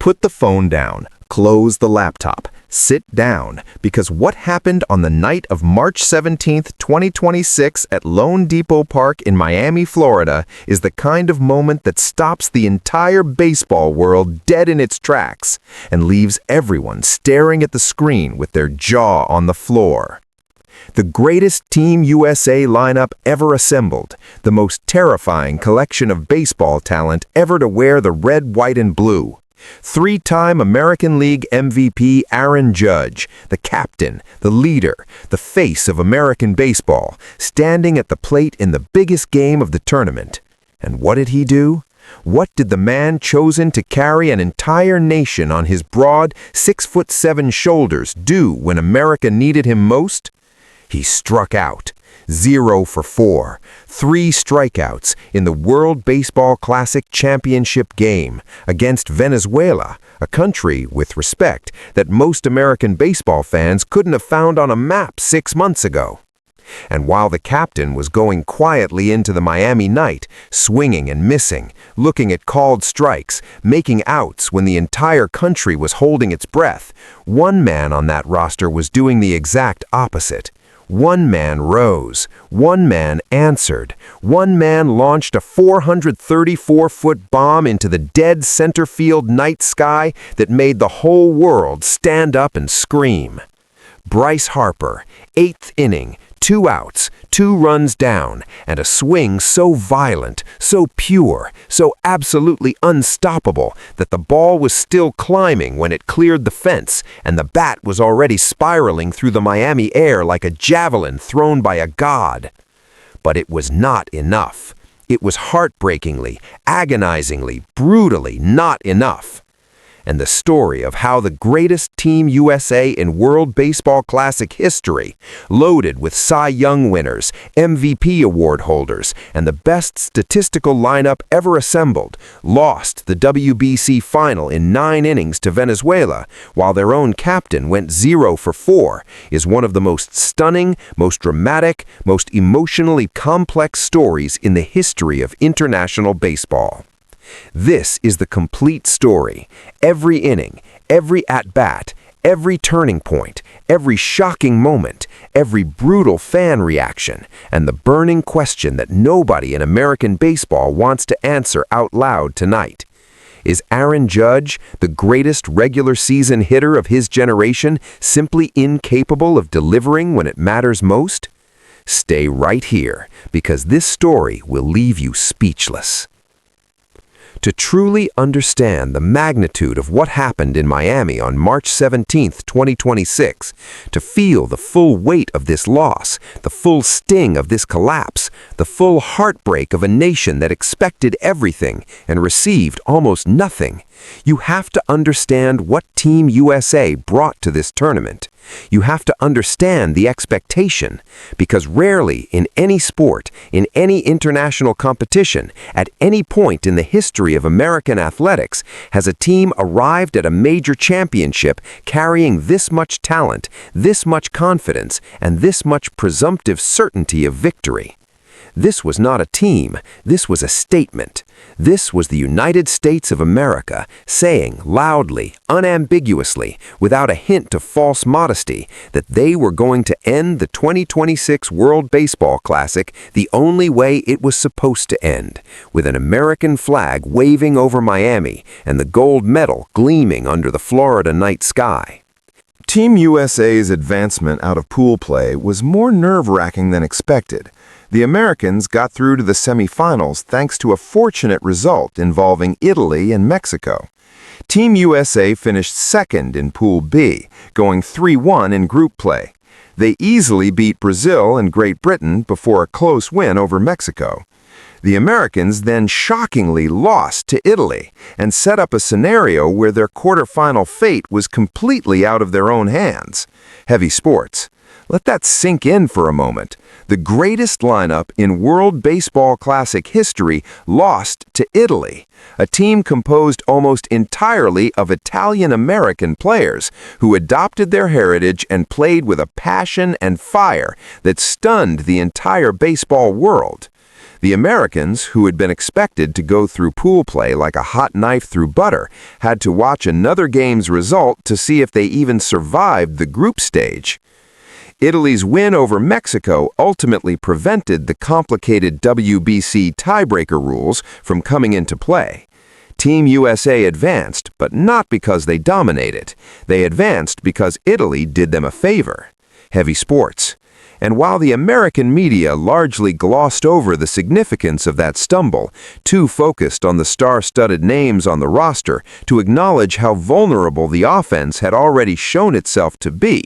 Put the phone down, close the laptop, sit down, because what happened on the night of March 17th, 2026 at Lone Depot Park in Miami, Florida is the kind of moment that stops the entire baseball world dead in its tracks and leaves everyone staring at the screen with their jaw on the floor. The greatest Team USA lineup ever assembled, the most terrifying collection of baseball talent ever to wear the red, white, and blue. Three-time American League MVP Aaron Judge, the captain, the leader, the face of American baseball, standing at the plate in the biggest game of the tournament. And what did he do? What did the man chosen to carry an entire nation on his broad 6'7" shoulders do when America needed him most? He struck out. 0 for 4, 3 strikeouts in the World Baseball Classic Championship game against Venezuela, a country, with respect, that most American baseball fans couldn't have found on a map 6 months ago. And while the captain was going quietly into the Miami night, swinging and missing, looking at called strikes, making outs when the entire country was holding its breath, one man on that roster was doing the exact opposite. One man rose, one man answered, one man launched a 434-foot bomb into the dead center field night sky that made the whole world stand up and scream. Bryce Harper, 8th inning, 2 outs, 2 runs down, and a swing so violent, so pure, so absolutely unstoppable that the ball was still climbing when it cleared the fence, and the bat was already spiraling through the Miami air like a javelin thrown by a god. But it was not enough. It was heartbreakingly, agonizingly, brutally not enough. And the story of how the greatest Team USA in World Baseball Classic history, loaded with Cy Young winners, MVP award holders, and the best statistical lineup ever assembled, lost the WBC final in 9 innings to Venezuela, while their own captain went 0 for 4, is one of the most stunning, most dramatic, most emotionally complex stories in the history of international baseball. This is the complete story. Every inning, every at-bat, every turning point, every shocking moment, every brutal fan reaction, and the burning question that nobody in American baseball wants to answer out loud tonight. Is Aaron Judge, the greatest regular season hitter of his generation, simply incapable of delivering when it matters most? Stay right here, because this story will leave you speechless. To truly understand the magnitude of what happened in Miami on March 17, 2026, to feel the full weight of this loss, the full sting of this collapse, the full heartbreak of a nation that expected everything and received almost nothing, you have to understand what Team USA brought to this tournament. You have to understand the expectation, because rarely in any sport, in any international competition, at any point in the history of American athletics, has a team arrived at a major championship carrying this much talent, this much confidence, and this much presumptive certainty of victory. This was not a team, this was a statement. This was the United States of America saying loudly, unambiguously, without a hint of false modesty, that they were going to end the 2026 World Baseball Classic the only way it was supposed to end, with an American flag waving over Miami and the gold medal gleaming under the Florida night sky. Team USA's advancement out of pool play was more nerve-wracking than expected. The Americans got through to the semifinals thanks to a fortunate result involving Italy and Mexico. Team USA finished second in Pool B, going 3-1 in group play. They easily beat Brazil and Great Britain before a close win over Mexico. The Americans then shockingly lost to Italy and set up a scenario where their quarterfinal fate was completely out of their own hands. Heavy sports. Let that sink in for a moment. The greatest lineup in World Baseball Classic history lost to Italy, a team composed almost entirely of Italian-American players who adopted their heritage and played with a passion and fire that stunned the entire baseball world. The Americans, who had been expected to go through pool play like a hot knife through butter, had to watch another game's result to see if they even survived the group stage. Italy's win over Mexico ultimately prevented the complicated WBC tiebreaker rules from coming into play. Team USA advanced, but not because they dominated. They advanced because Italy did them a favor. Heavy sports. And while the American media largely glossed over the significance of that stumble, too focused on the star-studded names on the roster to acknowledge how vulnerable the offense had already shown itself to be,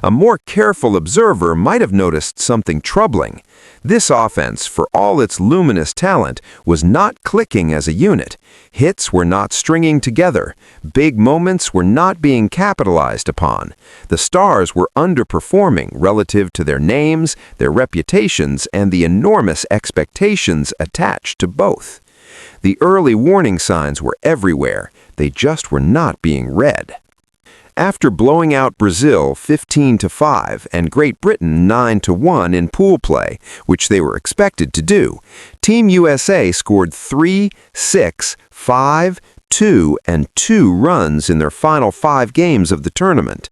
a more careful observer might have noticed something troubling. This offense, for all its luminous talent, was not clicking as a unit. Hits were not stringing together. Big moments were not being capitalized upon. The stars were underperforming relative to their names, their reputations, and the enormous expectations attached to both. The early warning signs were everywhere. They just were not being read. After blowing out Brazil 15-5 and Great Britain 9-1 in pool play, which they were expected to do, Team USA scored 3, 6, 5, 2, and 2 runs in their final 5 games of the tournament.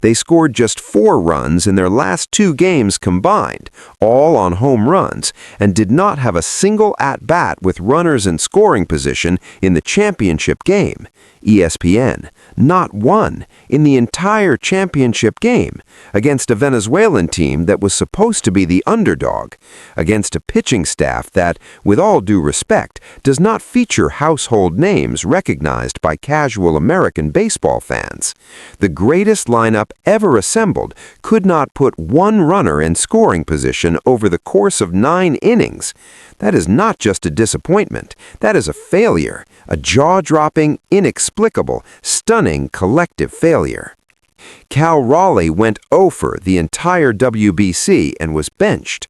They scored just 4 runs in their last 2 games combined, all on home runs, and did not have a single at-bat with runners in scoring position in the championship game. ESPN, not one in the entire championship game, against a Venezuelan team that was supposed to be the underdog, against a pitching staff that, with all due respect, does not feature household names recognized by casual American baseball fans. The greatest lineup ever assembled could not put one runner in scoring position over the course of 9 innings. That is not just a disappointment. That is a failure, a jaw-dropping, inexplicable, stunning collective failure. Cal Raleigh went 0 for the entire WBC and was benched.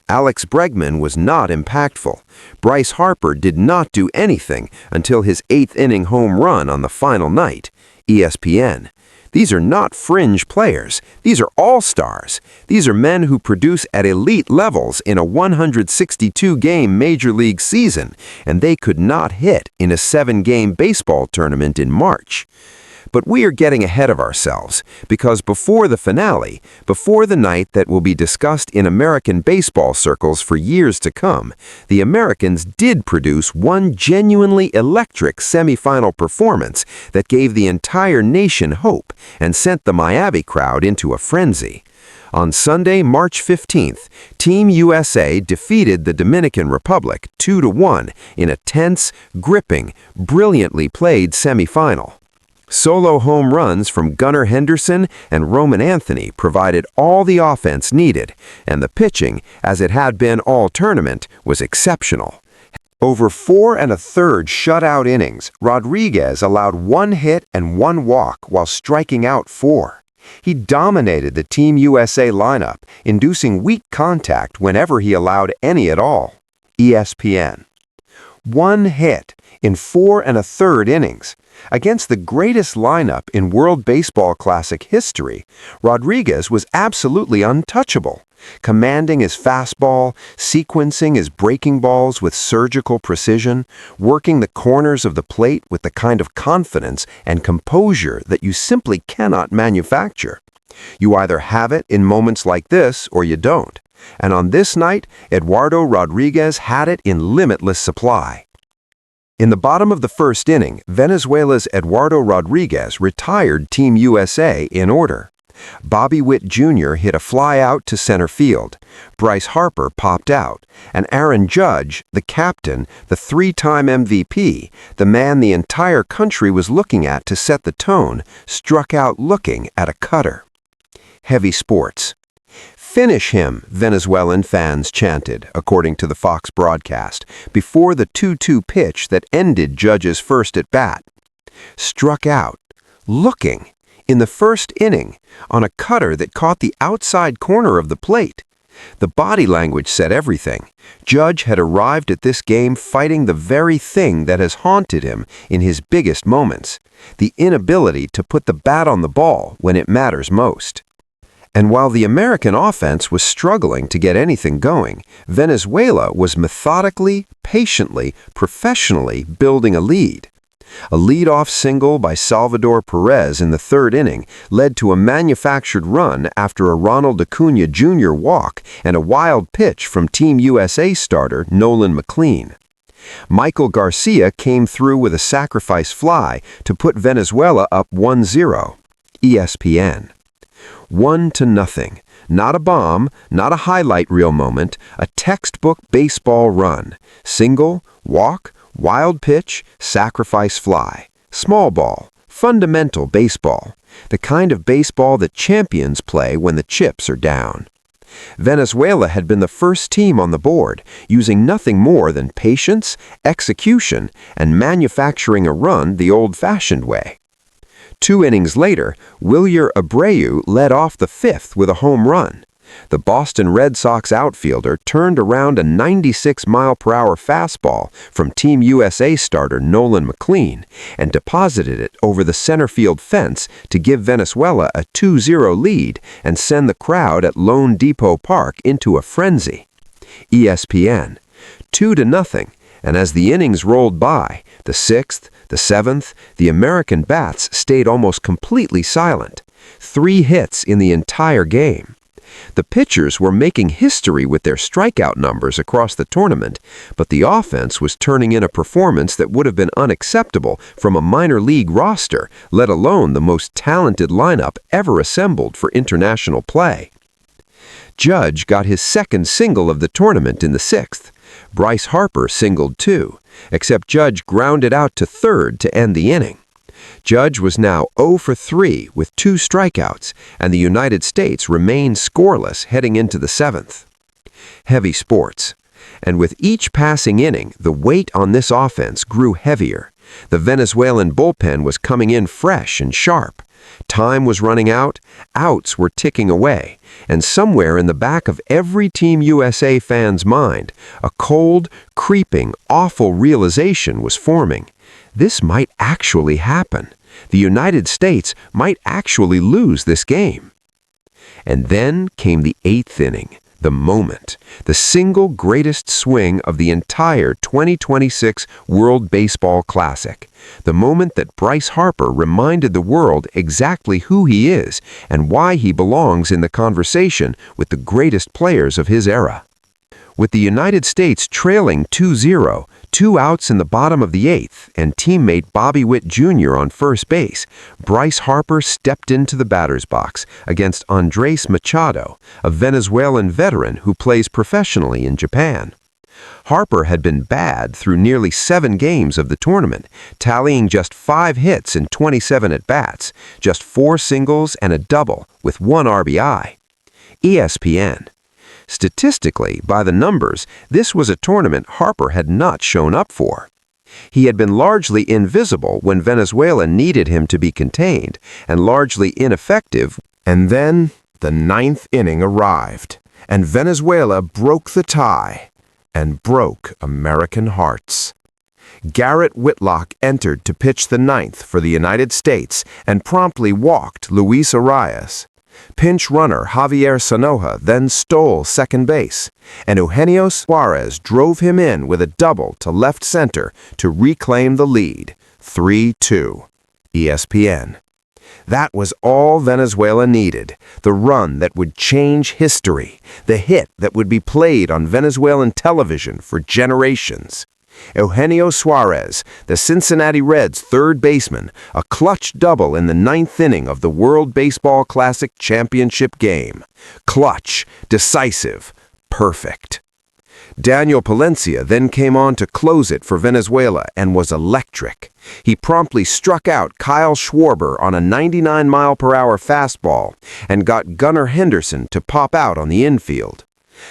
Alex Bregman was not impactful. Bryce Harper did not do anything until his 8th-inning home run on the final night. ESPN. These are not fringe players. These are all-stars. These are men who produce at elite levels in a 162-game Major League season, and they could not hit in a 7-game baseball tournament in March. But we are getting ahead of ourselves, because before the finale, before the night that will be discussed in American baseball circles for years to come, the Americans did produce one genuinely electric semifinal performance that gave the entire nation hope and sent the Miami crowd into a frenzy. On Sunday, March 15th, Team USA defeated the Dominican Republic 2-1 in a tense, gripping, brilliantly played semifinal. Solo home runs from Gunnar Henderson and Roman Anthony provided all the offense needed, and the pitching, as it had been all tournament, was exceptional. Over 4 1/3 shutout innings, Rodriguez allowed 1 hit and 1 walk while striking out 4. He dominated the Team USA lineup, inducing weak contact whenever he allowed any at all. ESPN. 1 hit in 4 1/3 innings. Against the greatest lineup in World Baseball Classic history, Rodriguez was absolutely untouchable, commanding his fastball, sequencing his breaking balls with surgical precision, working the corners of the plate with the kind of confidence and composure that you simply cannot manufacture. You either have it in moments like this or you don't. And on this night, Eduardo Rodriguez had it in limitless supply. In the bottom of the first inning, Venezuela's Eduardo Rodriguez retired Team USA in order. Bobby Witt Jr. hit a fly out to center field. Bryce Harper popped out, and Aaron Judge, the captain, the 3-time MVP, the man the entire country was looking at to set the tone, struck out looking at a cutter. Heavy sports. "Finish him," Venezuelan fans chanted, according to the Fox broadcast, before the 2-2 pitch that ended Judge's first at-bat. Struck out, looking, in the first inning, on a cutter that caught the outside corner of the plate. The body language said everything. Judge had arrived at this game fighting the very thing that has haunted him in his biggest moments, the inability to put the bat on the ball when it matters most. And while the American offense was struggling to get anything going, Venezuela was methodically, patiently, professionally building a lead. A lead-off single by Salvador Perez in the third inning led to a manufactured run after a Ronald Acuna Jr. walk and a wild pitch from Team USA starter Nolan McLean. Michael Garcia came through with a sacrifice fly to put Venezuela up 1-0. ESPN. 1-0. Not a bomb, not a highlight reel moment, a textbook baseball run. Single, walk, wild pitch, sacrifice fly. Small ball, fundamental baseball. The kind of baseball that champions play when the chips are down. Venezuela had been the first team on the board, using nothing more than patience, execution, and manufacturing a run the old-fashioned way. 2 innings later, Wilyer Abreu led off the fifth with a home run. The Boston Red Sox outfielder turned around a 96-mile-per-hour fastball from Team USA starter Nolan McLean and deposited it over the center field fence to give Venezuela a 2-0 lead and send the crowd at Lone Depot Park into a frenzy. ESPN. 2-0, and as the innings rolled by, the 6th, the 7th, the American bats stayed almost completely silent. 3 hits in the entire game. The pitchers were making history with their strikeout numbers across the tournament, but the offense was turning in a performance that would have been unacceptable from a minor league roster, let alone the most talented lineup ever assembled for international play. Judge got his second single of the tournament in the 6th. Bryce Harper singled too, except Judge grounded out to third to end the inning. Judge was now 0 for 3 with 2 strikeouts, and the United States remained scoreless heading into the 7th. Heavy sports. And with each passing inning, the weight on this offense grew heavier. The Venezuelan bullpen was coming in fresh and sharp. Time was running out, outs were ticking away, and somewhere in the back of every Team USA fan's mind, a cold, creeping, awful realization was forming. This might actually happen. The United States might actually lose this game. And then came the 8th inning, the moment, the single greatest swing of the entire 2026 World Baseball Classic, the moment that Bryce Harper reminded the world exactly who he is and why he belongs in the conversation with the greatest players of his era. With the United States trailing 2-0, 2 outs in the bottom of the 8th, and teammate Bobby Witt Jr. on first base, Bryce Harper stepped into the batter's box against Andres Machado, a Venezuelan veteran who plays professionally in Japan. Harper had been bad through nearly 7 games of the tournament, tallying just 5 hits in 27 at-bats, just 4 singles and a double, with 1 RBI. ESPN. Statistically, by the numbers, this was a tournament Harper had not shown up for. He had been largely invisible when Venezuela needed him to be contained, and largely ineffective. And then the 9th inning arrived, and Venezuela broke the tie and broke American hearts. Garrett Whitlock entered to pitch the 9th for the United States and promptly walked Luis Arias. Pinch runner Javier Sanoja then stole second base, and Eugenio Suarez drove him in with a double to left center to reclaim the lead, 3-2. ESPN. That was all Venezuela needed, the run that would change history, the hit that would be played on Venezuelan television for generations. Eugenio Suarez, the Cincinnati Reds' third baseman, a clutch double in the 9th inning of the World Baseball Classic Championship game. Clutch, decisive, perfect. Daniel Palencia then came on to close it for Venezuela and was electric. He promptly struck out Kyle Schwarber on a 99-mile-per-hour fastball and got Gunnar Henderson to pop out on the infield.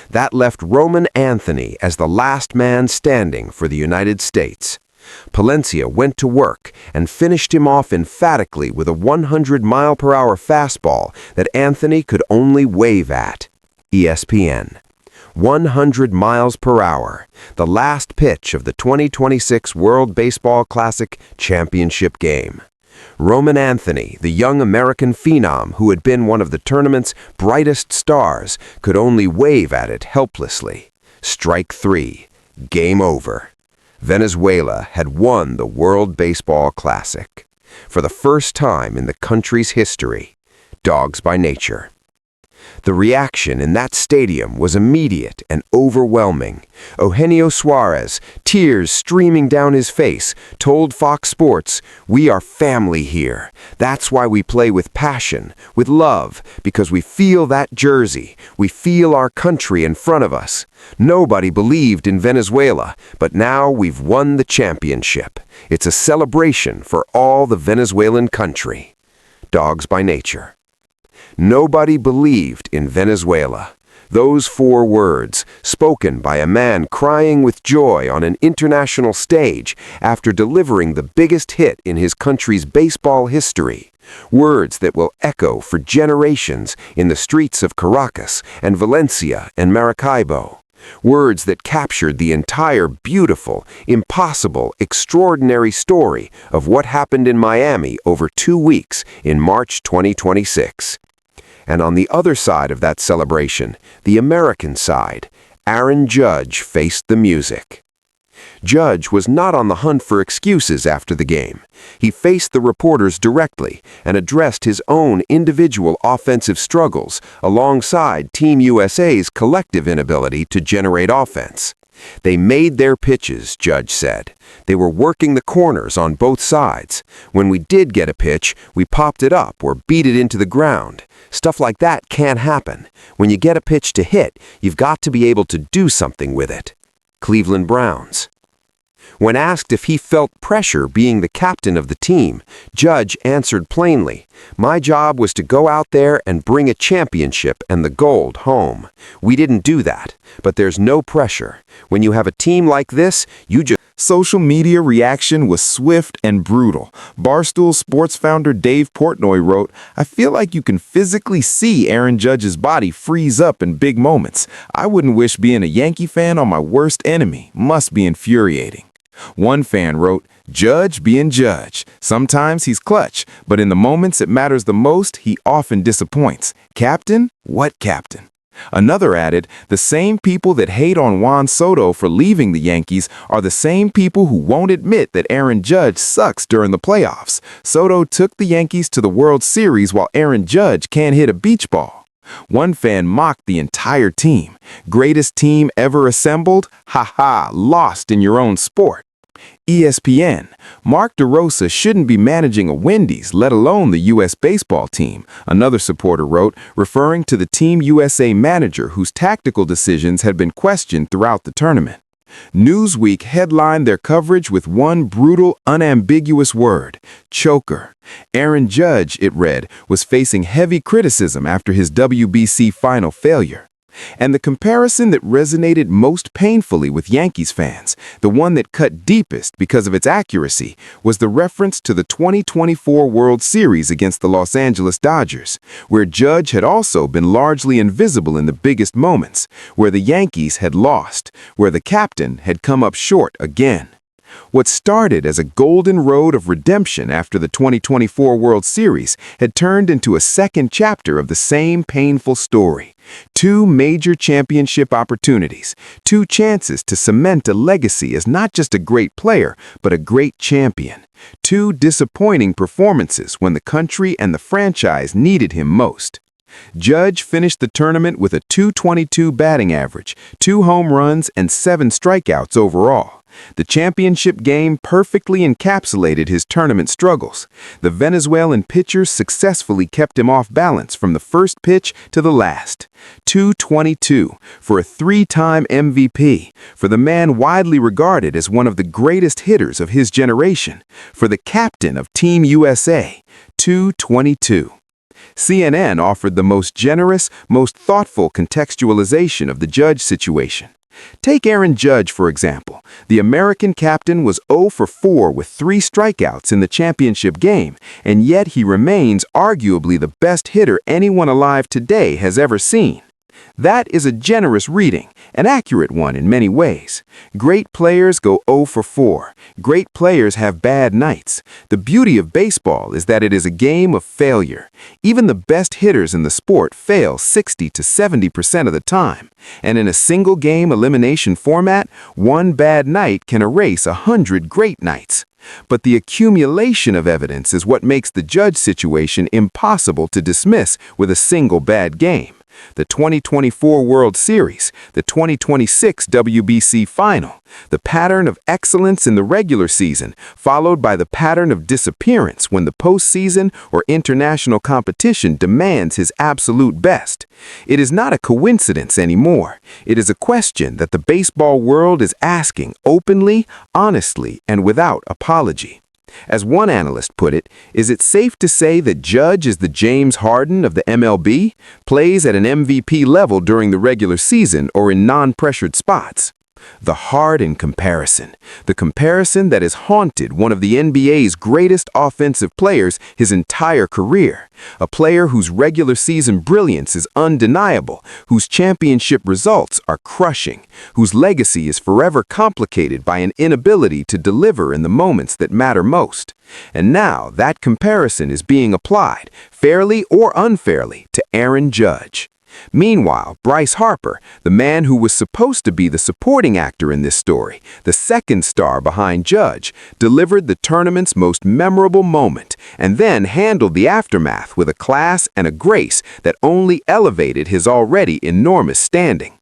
That left Roman Anthony as the last man standing for the United States. Palencia went to work and finished him off emphatically with a 100-mile-per-hour fastball that Anthony could only wave at. ESPN. 100 miles per hour, the last pitch of the 2026 World Baseball Classic Championship game. Roman Anthony, the young American phenom who had been one of the tournament's brightest stars, could only wave at it helplessly. Strike 3. Game over. Venezuela had won the World Baseball Classic. For the first time in the country's history. Dogs by nature. The reaction in that stadium was immediate and overwhelming. Eugenio Suarez, tears streaming down his face, told Fox Sports, "We are family here. That's why we play with passion, with love, because we feel that jersey. We feel our country in front of us. Nobody believed in Venezuela, but now we've won the championship. It's a celebration for all the Venezuelan country." Dogs by nature. Nobody believed in Venezuela. Those 4 words, spoken by a man crying with joy on an international stage after delivering the biggest hit in his country's baseball history. Words that will echo for generations in the streets of Caracas and Valencia and Maracaibo. Words that captured the entire beautiful, impossible, extraordinary story of what happened in Miami over 2 weeks in March 2026. And on the other side of that celebration, the American side, Aaron Judge faced the music. Judge was not on the hunt for excuses after the game. He faced the reporters directly and addressed his own individual offensive struggles alongside Team USA's collective inability to generate offense. They made their pitches, Judge said. They were working the corners on both sides. When we did get a pitch, we popped it up or beat it into the ground. Stuff like that can't happen. When you get a pitch to hit, you've got to be able to do something with it. Cleveland Browns. When asked if he felt pressure being the captain of the team, Judge answered plainly, "My job was to go out there and bring a championship and the gold home. We didn't do that, but there's no pressure. When you have a team like this, you just..." Social media reaction was swift and brutal. Barstool Sports founder Dave Portnoy wrote, "I feel like you can physically see Aaron Judge's body freeze up in big moments. I wouldn't wish being a Yankee fan on my worst enemy. Must be infuriating." One fan wrote, "Judge being Judge. Sometimes he's clutch, but in the moments it matters the most, he often disappoints. Captain? What captain?" Another added, "The same people that hate on Juan Soto for leaving the Yankees are the same people who won't admit that Aaron Judge sucks during the playoffs. Soto took the Yankees to the World Series while Aaron Judge can't hit a beach ball." One fan mocked the entire team. "Greatest team ever assembled? Ha ha, lost in your own sport." ESPN. "Mark DeRosa shouldn't be managing a Wendy's, let alone the U.S. baseball team," another supporter wrote, referring to the Team USA manager whose tactical decisions had been questioned throughout the tournament. Newsweek headlined their coverage with one brutal, unambiguous word: choker. Aaron Judge, it read, was facing heavy criticism after his WBC final failure. And the comparison that resonated most painfully with Yankees fans, the one that cut deepest because of its accuracy, was the reference to the 2024 World Series against the Los Angeles Dodgers, where Judge had also been largely invisible in the biggest moments, where the Yankees had lost, where the captain had come up short again. What started as a golden road of redemption after the 2024 World Series had turned into a second chapter of the same painful story. 2 major championship opportunities, 2 chances to cement a legacy as not just a great player, but a great champion. 2 disappointing performances when the country and the franchise needed him most. Judge finished the tournament with a .222 batting average, 2 home runs, and 7 strikeouts overall. The championship game perfectly encapsulated his tournament struggles. The Venezuelan pitcher successfully kept him off balance from the first pitch to the last. .222 for a 3-time MVP, for the man widely regarded as one of the greatest hitters of his generation, for the captain of Team USA. .222. CNN offered the most generous, most thoughtful contextualization of the Judge situation. Take Aaron Judge, for example. The American captain was 0 for 4 with 3 strikeouts in the championship game, and yet he remains arguably the best hitter anyone alive today has ever seen. That is a generous reading, an accurate one in many ways. Great players go 0 for 4. Great players have bad nights. The beauty of baseball is that it is a game of failure. Even the best hitters in the sport fail 60 to 70% of the time. And in a single game elimination format, one bad night can erase 100 great nights. But the accumulation of evidence is what makes the Judge situation impossible to dismiss with a single bad game. The 2024 World Series, the 2026 WBC Final, the pattern of excellence in the regular season, followed by the pattern of disappearance when the postseason or international competition demands his absolute best. It is not a coincidence anymore. It is a question that the baseball world is asking openly, honestly, and without apology. As one analyst put it, is it safe to say that Judge is the James Harden of the MLB, plays at an MVP level during the regular season or in non-pressured spots? The Harden comparison, the comparison that has haunted one of the NBA's greatest offensive players his entire career, a player whose regular season brilliance is undeniable, whose championship results are crushing, whose legacy is forever complicated by an inability to deliver in the moments that matter most. And now that comparison is being applied, fairly or unfairly, to Aaron Judge. Meanwhile, Bryce Harper, the man who was supposed to be the supporting actor in this story, the second star behind Judge, delivered the tournament's most memorable moment and then handled the aftermath with a class and a grace that only elevated his already enormous standing.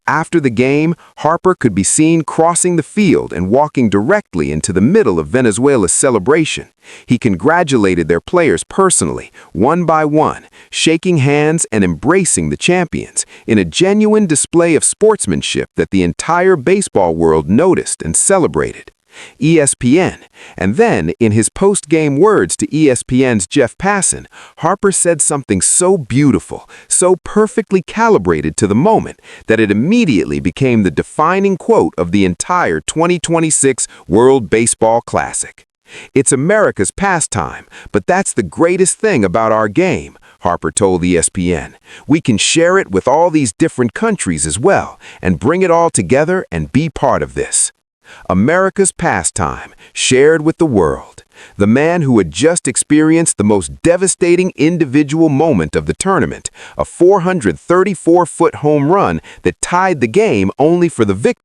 After the game, Harper could be seen crossing the field and walking directly into the middle of Venezuela's celebration. He congratulated their players personally, one by one, shaking hands and embracing the champions, in a genuine display of sportsmanship that the entire baseball world noticed and celebrated. ESPN, and then, in his post-game words to ESPN's Jeff Passan, Harper said something so beautiful, so perfectly calibrated to the moment, that it immediately became the defining quote of the entire 2026 World Baseball Classic. "It's America's pastime, but that's the greatest thing about our game," Harper told ESPN. "We can share it with all these different countries as well, and bring it all together and be part of this." America's pastime, shared with the world. The man who had just experienced the most devastating individual moment of the tournament, a 434-foot home run that tied the game only for the victor.